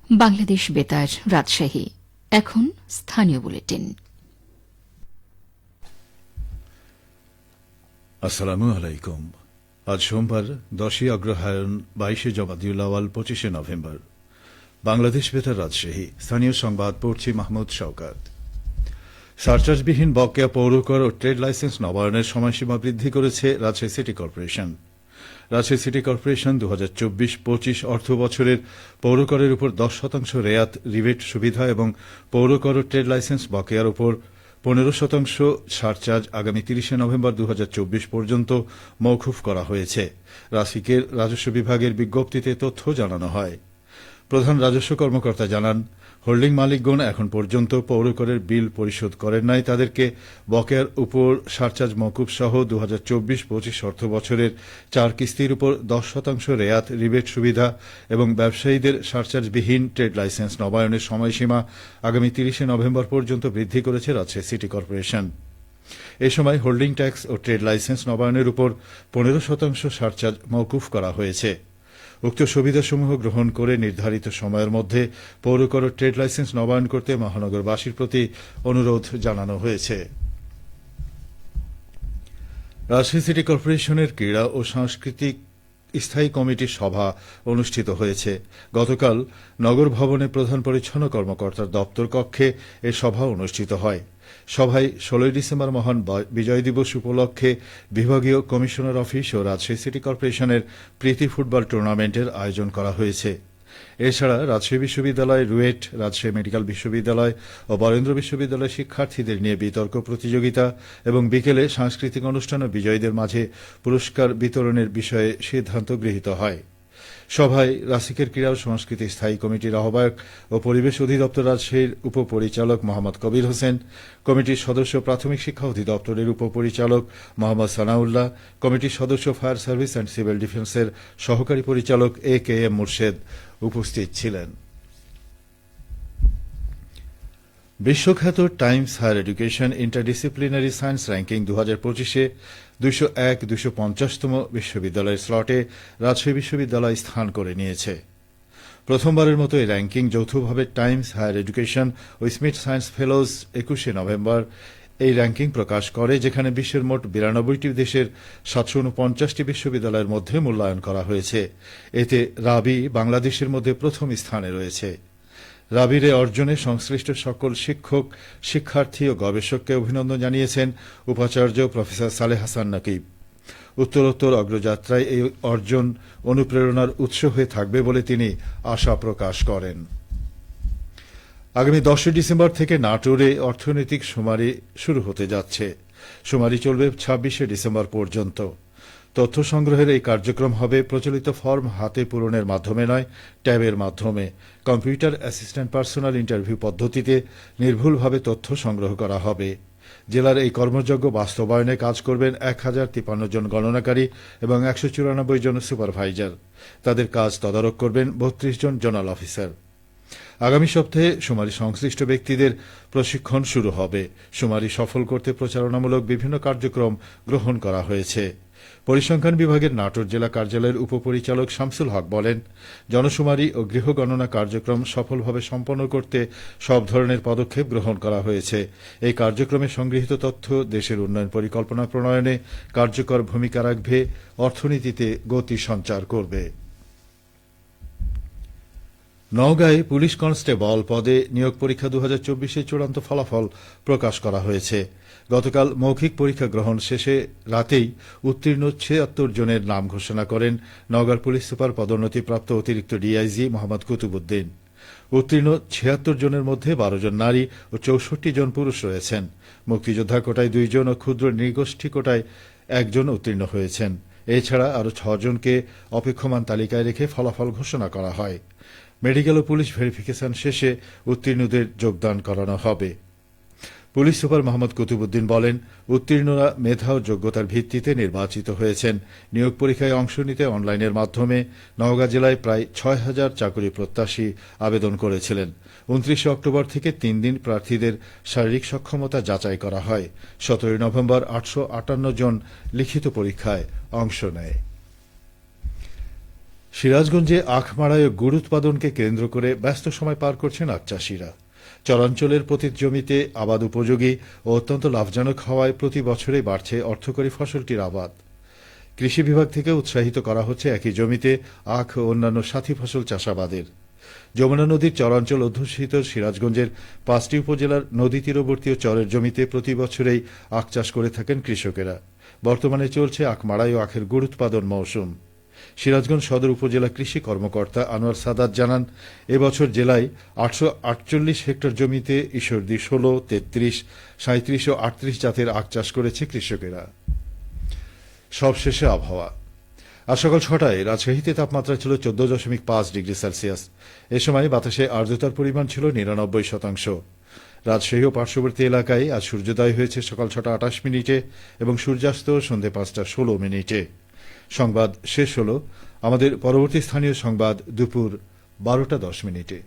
বাংলাদেশ বেতার রাজশাহী। এখন স্থানীয় বুলেটিন। আসসালামু আলাইকুম। আজ সোমবার 10ই অগ্রহায়ণ, 22শে জমাদিউল আওয়াল, 25শে নভেম্বর। বাংলাদেশ বেতার রাজশাহী। স্থানীয় সংবাদ পড়ছি মাহমুদ শওকত। সারচার্জবিহীন বকেয়া পৌরকর ও ট্রেড লাইসেন্স নবায়নের সময়সীমা বৃদ্ধি করেছে Rajshahi city corporation. Rajshahi city corporation 2024-25 অর্থ বছরের পৌরকরের উপর 10% রেয়াত রিবেট সুবিধা এবং পৌরকর ও ট্রেড লাইসেন্স বকেয়ার উপর 15% সারচার্জ আগামী 30শে নভেম্বর 2024 পর্যন্ত মওকুফ করা হয়েছে। রাসিকের রাজস্ব বিভাগের বিজ্ঞপ্তিতে তথ্য জানানো হয়। প্রধান রাজস্ব কর্মকর্তা জানান, হোল্ডিং মালিকগণ এখন পর্যন্ত পৌরকরের বিল পরিশোধ করেন নাই। তাদেরকে বকেয়ার উপর সারচার্জ মওকুফ সহ 2024-25 অর্থ বছরের 4 কিস্তির উপর 10% রেয়াত রিবেট সুবিধা এবং ব্যবসায়ীদের সারচার্জবিহীন ট্রেড লাইসেন্স নবায়নের সময়সীমা আগামী 30শে নভেম্বর পর্যন্ত বৃদ্ধি করেছে রাজশাহী সিটি কর্পোরেশন। এ সময় হোল্ডিং ট্যাক্স ও ট্রেড লাইসেন্স নবায়নের উপর 15% সারচার্জ মওকুফ করা হয়েছে। উক্ত সুবিধাসমূহ গ্রহণ করে নির্ধারিত সময়ের মধ্যে পৌরকর ও ট্রেড লাইসেন্স নবায়ন করতে মহানগরবাসীর প্রতি অনুরোধ জানানো হয়েছে। রাজশাহী সিটি কর্পোরেশনের ক্রীড়া ও সাংস্কৃতিক স্থায়ী কমিটির সভা অনুষ্ঠিত হয়েছে। গতকাল নগর ভবনে প্রধান পরিচ্ছন্ন কর্মকর্তার দপ্তর কক্ষে এ সভা অনুষ্ঠিত হয়। সভায় 16 ডিসেম্বর মহান বিজয় দিবস উপলক্ষে বিভাগীয় কমিশনার অফিস ও রাজশাহী সিটি কর্পোরেশনের প্রীতি ফুটবল টুর্নামেন্টের আয়োজন করা হয়েছে। এছাড়া রাজশাহী বিশ্ববিদ্যালয়, রুয়েট, রাজশাহী মেডিকেল বিশ্ববিদ্যালয় ও বরেন্দ্র বিশ্ববিদ্যালয়ের শিক্ষার্থীদের নিয়ে বিতর্ক প্রতিযোগিতা এবং বিকেলে সাংস্কৃতিক অনুষ্ঠান ও বিজয়ীদের মাঝে পুরস্কার বিতরণের বিষয়ে সিদ্ধান্ত গৃহীত হয়। সভায় রাসিকের ক্রীড়া ও সংস্কৃতি স্থায়ী কমিটির আহ্বায়ক ও পরিবেশ অধিদপ্তর রাজশাহীর উপপরিচালক মোহাম্মদ কবির হোসেন, কমিটির সদস্য প্রাথমিক শিক্ষা অধিদপ্তরের উপপরিচালক মোহাম্মদ সানাউল্লাহ, কমিটির সদস্য ফায়ার সার্ভিস অ্যান্ড সিভিল ডিফেন্সের সহকারী পরিচালক AKM মুর্শেদ উপস্থিত ছিলেন। বিশ্বখ্যাত times higher education interdisciplinary science ranking 2025-এ 201-250তম বিশ্ববিদ্যালয়ের স্লটে রাজশাহী বিশ্ববিদ্যালয় স্থান করে নিয়েছে। প্রথমবারের মতো এই র্যাঙ্কিং যৌথভাবে টাইমস হায়ার এডুকেশন ও স্মিথ সায়েন্স ফেলোজ 21শে নভেম্বর এই র্যাঙ্কিং প্রকাশ করে, যেখানে বিশ্বের মোট 92টি দেশের 749টি বিশ্ববিদ্যালয়ের মধ্যে মূল্যায়ন করা হয়েছে। এতে রাবি বাংলাদেশের মধ্যে প্রথম স্থানে রয়েছে। রাবির অর্জনে সংশ্লিষ্ট সকল শিক্ষক, শিক্ষার্থী ও গবেষককে অভিনন্দন জানিয়েছেন উপাচার্য প্রফেসর সালেহ হাসান নাকিব। উত্তরোত্তর অগ্রযাত্রায় এই অর্জন অনুপ্রেরণার উৎস হয়ে থাকবে বলে তিনি আশা প্রকাশ করেন। আগামী 10 ডিসেম্বর থেকে নাটোরে অর্থনৈতিক শুমারি শুরু হতে যাচ্ছে। শুমারি চলবে 26শে ডিসেম্বর পর্যন্ত। তথ্য সংগ্রহের এই কার্যক্রম হবে প্রচলিত ফর্ম হাতে পূরণের মাধ্যমে নয়, ট্যাবের মাধ্যমে। কম্পিউটার অ্যাসিস্ট্যান্ট পার্সোনাল ইন্টারভিউ পদ্ধতিতে নির্ভুলভাবে তথ্য সংগ্রহ করা হবে। জেলার এই কর্মযজ্ঞ বাস্তবায়নে কাজ করবেন 1053 জন গণনাকারী এবং 194 জন সুপারভাইজার। তাদের কাজ তদারক করবেন 32 জন জোনাল অফিসার। আগামী সপ্তাহে শুমারি সংশ্লিষ্ট ব্যক্তিদের প্রশিক্ষণ শুরু হবে। শুমারি সফল করতে প্রচারণামূলক বিভিন্ন কার্যক্রম গ্রহণ করা হয়েছে। পরিসংখ্যান বিভাগের নাটোর জেলা কার্যালয়ের উপপরিচালক শামসুল হক বলেন, জনশুমারি ও গৃহ গণনা কার্যক্রম সফলভাবে সম্পন্ন করতে সব ধরনের পদক্ষেপ গ্রহণ করা হয়েছে। এই কার্যক্রমে সংগৃহীত তথ্য দেশের উন্নয়ন পরিকল্পনা প্রণয়নে কার্যকর ভূমিকা রাখবে, অর্থনীতিতে গতি সঞ্চার করবে। নওগাঁয় পুলিশ কনস্টেবল পদে নিয়োগ পরীক্ষা 2024-এর চূড়ান্ত ফলাফল প্রকাশ করা হয়েছে। গতকাল মৌখিক পরীক্ষা গ্রহণ শেষে রাতেই উত্তীর্ণ 76 জনের নাম ঘোষণা করেন নওগাঁর পুলিশ সুপার পদোন্নতিপ্রাপ্ত অতিরিক্ত ডিআইজি মোহাম্মদ কুতুবুদ্দিন। উত্তীর্ণ 76 জনের মধ্যে 12 জন নারী ও 64 জন পুরুষ রয়েছেন। মুক্তিযোদ্ধা কোটায় 2 জন ও ক্ষুদ্র নৃগোষ্ঠী কোটায় 1 জন উত্তীর্ণ হয়েছেন। এছাড়া আরও 6 জনকে অপেক্ষমান তালিকায় রেখে ফলাফল ঘোষণা করা হয়। মেডিকেল ও পুলিশ ভেরিফিকেশন শেষে উত্তীর্ণদের যোগদান করানো হবে। পুলিশ সুপার মোহাম্মদ কুতুবুদ্দিন বলেন, উত্তীর্ণরা মেধা ও যোগ্যতার ভিত্তিতে নির্বাচিত হয়েছেন। নিয়োগ পরীক্ষায় অংশ নিতে অনলাইনের মাধ্যমে নওগাঁ জেলায় প্রায় 6000 চাকরি প্রত্যাশী আবেদন করেছিলেন। 29 অক্টোবর থেকে 3 দিন প্রার্থীদের শারীরিক সক্ষমতা যাচাই করা হয়। 17 নভেম্বর 858 জন লিখিত পরীক্ষায় অংশ নেয়। সিরাজগঞ্জে আখ মাড়াই ও গুড় উৎপাদনকে কেন্দ্র করে ব্যস্ত সময় পার করছেন আখ চাষীরা। চরাঞ্চলের প্রতি জমিতে আবাদ উপযোগী ও অত্যন্ত লাভজনক হওয়ায় প্রতি বছরেই বাড়ছে অর্থকরী ফসলটির আবাদ। কৃষি বিভাগ থেকে উৎসাহিত করা হচ্ছে একই জমিতে আখ ও অন্যান্য সাথী ফসল চাষাবাদের। যমুনা নদীর চরাঞ্চল অধ্যুষিত সিরাজগঞ্জের 5টি উপজেলার নদী তীরবর্তী ও চরের জমিতে প্রতি বছরেই আখ চাষ করে থাকেন কৃষকেরা। বর্তমানে চলছে আখ মাড়াই ও আখের গুড় উৎপাদন মৌসুম। সিরাজগঞ্জ সদর উপজেলা কৃষি কর্মকর্তা আনোয়ার সাদাত জানান, এবছর জেলায় 848 হেক্টর জমিতে ঈশ্বরদী 16, 33, 37 ও 38 জাতের আখ চাষ করেছে কৃষকেরা। সবশেষে আবহাওয়া। আজ সকাল 6টায় রাজশাহীতে তাপমাত্রা ছিল 14.5 ডিগ্রি সেলসিয়াস। এ সময় বাতাসে আর্দ্রতার পরিমাণ ছিল 99%। রাজশাহী ও পার্শ্ববর্তী এলাকায় আজ সূর্যোদয় হয়েছে সকাল 6টা 28 মিনিটে এবং সূর্যাস্ত সন্ধ্যে 5টা 16 মিনিটে। সংবাদ শেষ হল। আমাদের পরবর্তী স্থানীয় সংবাদ দুপুর 12টা 10 মিনিটে।